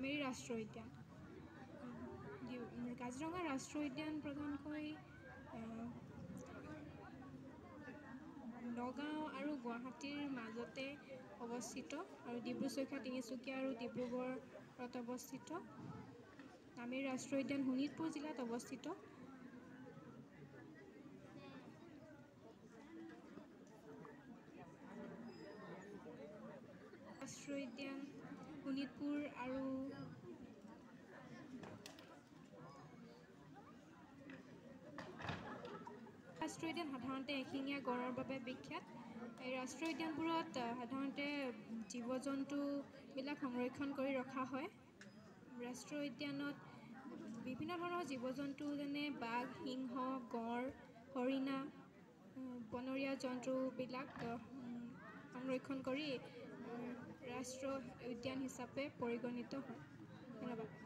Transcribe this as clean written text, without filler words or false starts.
নামেৰি ৰাষ্ট্ৰীয় উদ্যান কাজিৰঙা ৰাষ্ট্ৰীয় উদ্যান প্ৰধানকৈ নগাঁও আৰু গুৱাহাটীৰ মাজতে অৱস্থিত আৰু ডিব্ৰু-চৈখোৱা, তিনিচুকীয়া আৰু ডিব্ৰুগড়ত অৱস্থিত। নামেৰি ৰাষ্ট্ৰীয় উদ্যান শোণিতপুৰ জিলাত অৱস্থিত। ৰাষ্ট্ৰীয় উদ্যান শোণিতপুৰ আৰু ৰাষ্ট্ৰীয় উদ্যান সাধাৰণতে এশিঙীয়া গঁড়ৰ বাবে বিখ্যাত। এই ৰাষ্ট্ৰীয় উদ্যানবোৰত সাধাৰণতে জীৱ-জন্তুবিলাক সংৰক্ষণ কৰি ৰখা হয়। ৰাষ্ট্ৰীয় উদ্যানত বিভিন্ন ধৰণৰ জীৱ-জন্তু যেনে বাঘ, সিংহ, গঁড়, হৰিণা, বনৰীয়া জন্তুবিলাক সংৰক্ষণ কৰি ৰাষ্ট্ৰীয় উদ্যান হিচাপে পৰিগণিত হয়। ধন্যবাদ।